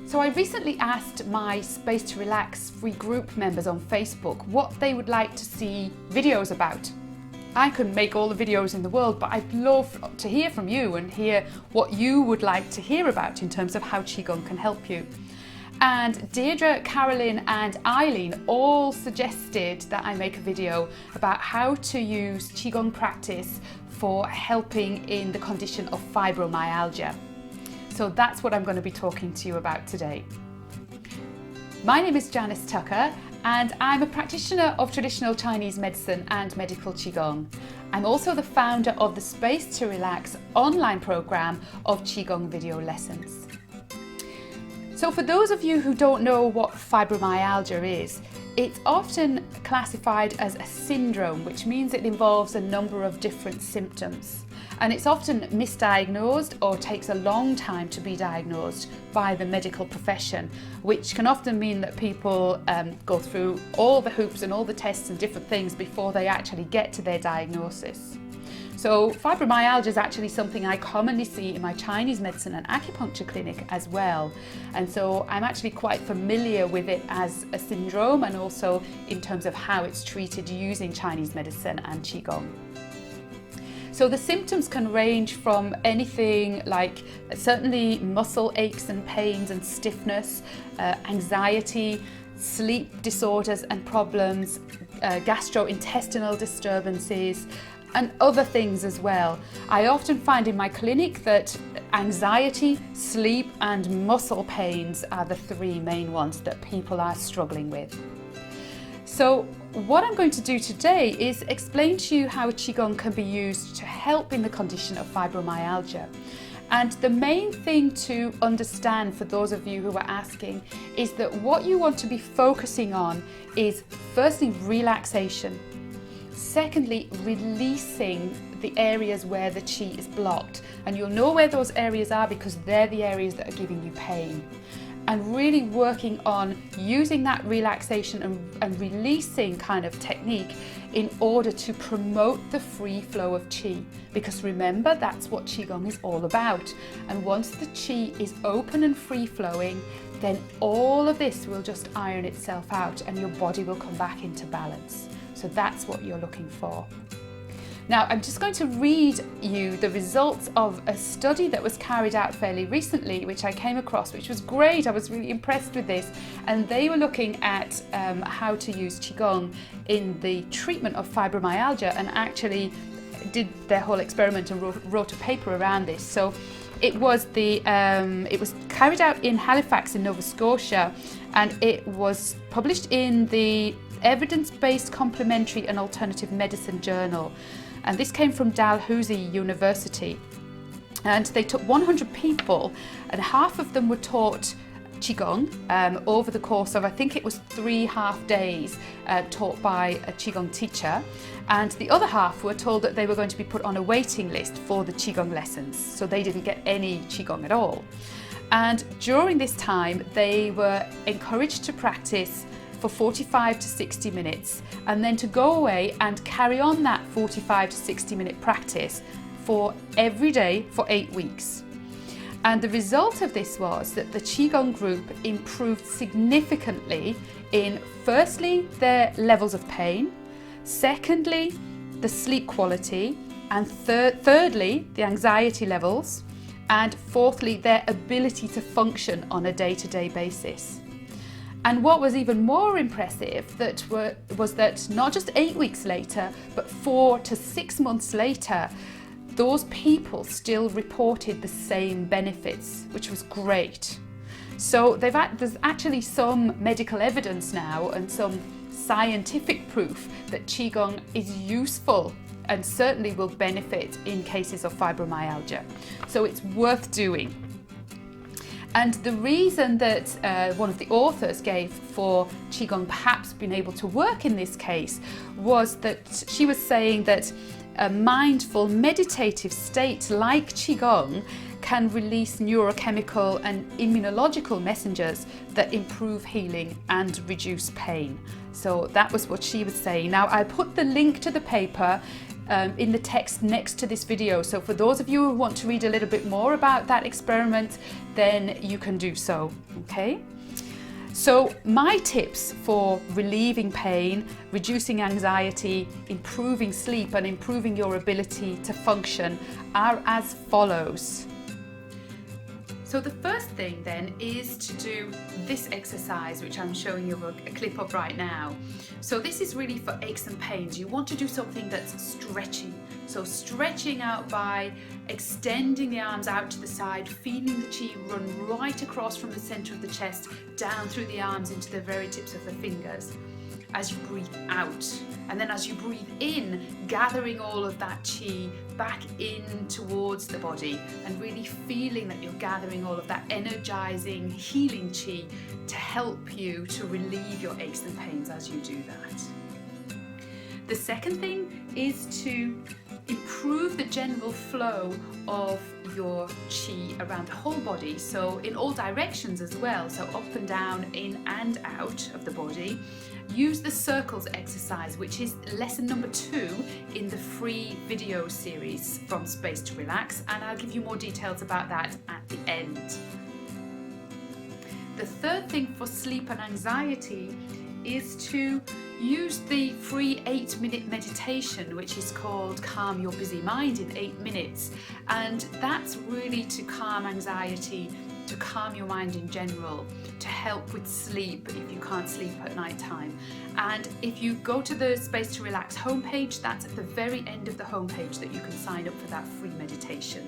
So I recently asked my Space to Relax free group members on Facebook what they would like to see videos about. I couldn't make all the videos in the world, but I'd love to hear from you and hear what you would like to hear about in terms of how Qigong can help you. And Deirdre, Carolyn and Eileen all suggested that I make a video about how to use Qigong practice for helping in the condition of fibromyalgia. So that's what I'm going to be talking to you about today. My name is Janice Tucker and I'm a practitioner of traditional Chinese medicine and medical Qigong. I'm also the founder of the Space to Relax online program of Qigong video lessons. So for those of you who don't know what fibromyalgia is, it's often classified as a syndrome, which means it involves a number of different symptoms. And it's often misdiagnosed or takes a long time to be diagnosed by the medical profession, which can often mean that people go through all the hoops and all the tests and different things before they actually get to their diagnosis. So fibromyalgia is actually something I commonly see in my Chinese medicine and acupuncture clinic as well. And so I'm actually quite familiar with it as a syndrome and also in terms of how it's treated using Chinese medicine and Qigong. So the symptoms can range from anything like certainly muscle aches and pains and stiffness, anxiety, sleep disorders and problems, gastrointestinal disturbances, and other things as well. I often find in my clinic that anxiety, sleep and muscle pains are the three main ones that people are struggling with. So what I'm going to do today is explain to you how Qigong can be used to help in the condition of fibromyalgia. And the main thing to understand for those of you who are asking is that what you want to be focusing on is firstly relaxation, secondly releasing the areas where the qi is blocked, and you'll know where those areas are because they're the areas that are giving you pain. And really working on using that relaxation and releasing kind of technique in order to promote the free flow of qi. Because remember, that's what Qigong is all about. And once the qi is open and free flowing, then all of this will just iron itself out and your body will come back into balance. So that's what you're looking for. Now, I'm just going to read you the results of a study that was carried out fairly recently, which I came across, which was great. I was really impressed with this. And they were looking at how to use Qigong in the treatment of fibromyalgia and actually did their whole experiment and wrote a paper around this. So it was carried out in Halifax in Nova Scotia, and it was published in the Evidence-Based Complementary and Alternative Medicine Journal. And this came from Dalhousie University. And they took 100 people and half of them were taught Qigong over the course of, I think it was 3 half days taught by a Qigong teacher. And the other half were told that they were going to be put on a waiting list for the Qigong lessons. So they didn't get any Qigong at all. And during this time, they were encouraged to practice for 45 to 60 minutes and then to go away and carry on that 45 to 60 minute practice for every day for 8 weeks. And the result of this was that the Qigong group improved significantly in firstly their levels of pain, secondly the sleep quality, and thirdly the anxiety levels, and fourthly their ability to function on a day-to-day basis. And what was even more impressive was that not just 8 weeks later, but 4 to 6 months later, those people still reported the same benefits, which was great. So there's actually some medical evidence now and some scientific proof that Qigong is useful and certainly will benefit in cases of fibromyalgia. So it's worth doing. And the reason that one of the authors gave for Qigong perhaps being able to work in this case was that she was saying that a mindful meditative state like Qigong can release neurochemical and immunological messengers that improve healing and reduce pain. So that was what she was saying. Now I'll put the link to the paper in the text next to this video. So for those of you who want to read a little bit more about that experiment, then you can do so, okay? So my tips for relieving pain, reducing anxiety, improving sleep and improving your ability to function are as follows. So the first thing then is to do this exercise, which I'm showing you a clip of right now. So this is really for aches and pains. You want to do something that's stretching. So stretching out by extending the arms out to the side, feeling the chi run right across from the center of the chest, down through the arms into the very tips of the fingers as you breathe out. And then as you breathe in, gathering all of that chi back in towards the body and really feeling that you're gathering all of that energizing, healing chi to help you to relieve your aches and pains as you do that. The second thing is to improve the general flow of your chi around the whole body, so in all directions as well, so up and down, in and out of the body. Use the circles exercise, which is lesson number 2 in the free video series from Space to Relax, and I'll give you more details about that at the end. The third thing for sleep and anxiety is to use the free 8-minute meditation, which is called Calm Your Busy Mind in 8 minutes, and that's really to calm anxiety, to calm your mind in general, to help with sleep if you can't sleep at night time. And if you go to the Space to Relax homepage, that's at the very end of the homepage that you can sign up for that free meditation.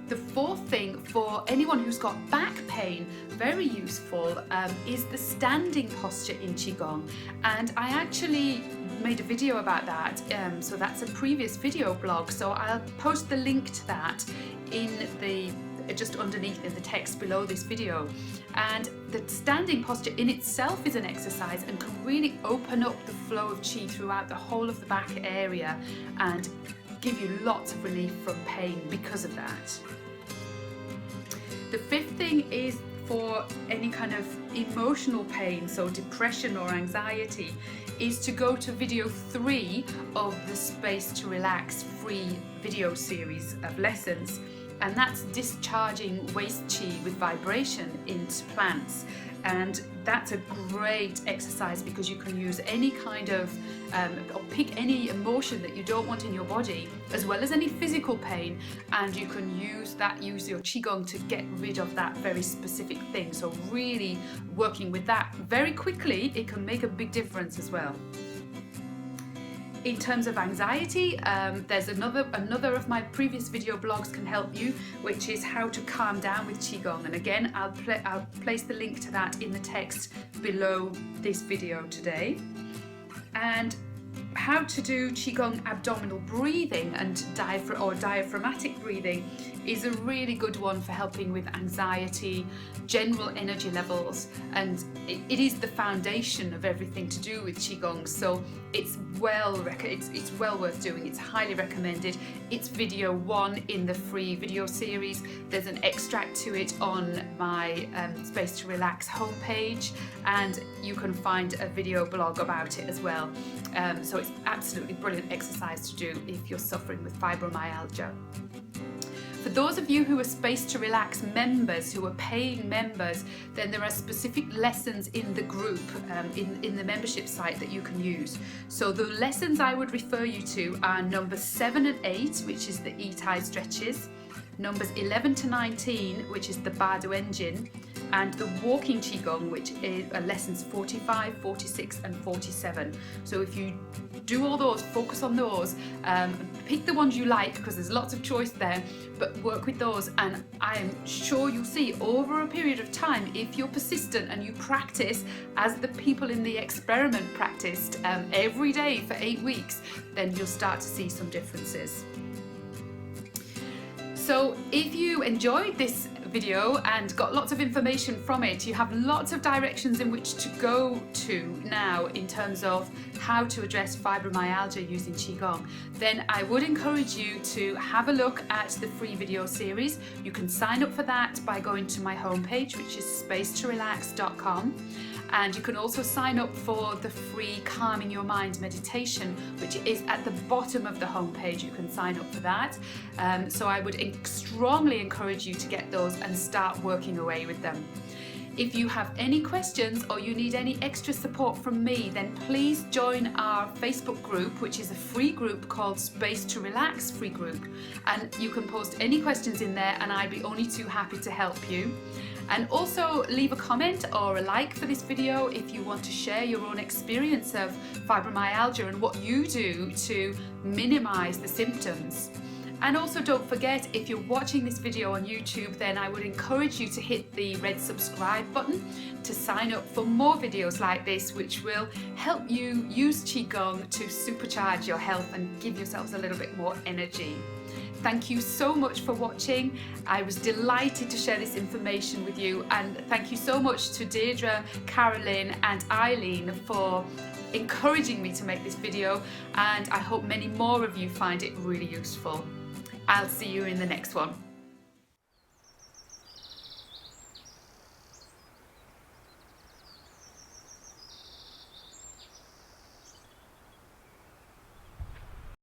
The fourth thing for anyone who's got back pain, very useful, is the standing posture in Qigong. And I actually made a video about that, so that's a previous video blog, so I'll post the link to that in the just underneath in the text below this video. And the standing posture in itself is an exercise and can really open up the flow of chi throughout the whole of the back area and give you lots of relief from pain because of that. The fifth thing is for any kind of emotional pain, so depression or anxiety, is to go to video 3 of the Space to Relax free video series of lessons, and that's discharging waste chi with vibration into plants. And that's a great exercise because you can use any kind of, or pick any emotion that you don't want in your body, as well as any physical pain, and you can use your Qigong to get rid of that very specific thing. So really working with that very quickly, it can make a big difference as well. In terms of anxiety, there's another of my previous video blogs can help you, which is how to calm down with Qigong. And again, I'll place the link to that in the text below this video today. And how to do Qigong abdominal breathing and diaphragmatic breathing is a really good one for helping with anxiety, general energy levels, and it is the foundation of everything to do with Qigong, so it's well worth doing. It's highly recommended. It's video 1 in the free video series. There's an extract to it on my Space to Relax homepage, and you can find a video blog about it as well. So it's absolutely brilliant exercise to do if you're suffering with fibromyalgia. For those of you who are Space to Relax members, who are paying members, then there are specific lessons in the group, in the membership site that you can use. So the lessons I would refer you to are numbers 7 and 8, which is the E-tie stretches, numbers 11 to 19, which is the Bardo engine, and the walking Qigong, which is lessons 45, 46 and 47. So if you do all those, focus on those, pick the ones you like because there's lots of choice there, but work with those, and I am sure you'll see over a period of time, if you're persistent and you practice as the people in the experiment practiced every day for 8 weeks, then you'll start to see some differences. So if you enjoyed this video and got lots of information from it, you have lots of directions in which to go to now in terms of how to address fibromyalgia using Qigong, then I would encourage you to have a look at the free video series. You can sign up for that by going to my homepage, which is spacetorelax.com. And you can also sign up for the free Calming Your Mind meditation, which is at the bottom of the homepage. You can sign up for that. So I would strongly encourage you to get those and start working away with them. If you have any questions or you need any extra support from me, then please join our Facebook group, which is a free group called Space to Relax free group. And you can post any questions in there and I'd be only too happy to help you. And also leave a comment or a like for this video if you want to share your own experience of fibromyalgia and what you do to minimize the symptoms. And also don't forget, if you're watching this video on YouTube, then I would encourage you to hit the red subscribe button to sign up for more videos like this, which will help you use Qigong to supercharge your health and give yourselves a little bit more energy. Thank you so much for watching. I was delighted to share this information with you, and thank you so much to Deirdre, Carolyn and Eileen for encouraging me to make this video, and I hope many more of you find it really useful. I'll see you in the next one.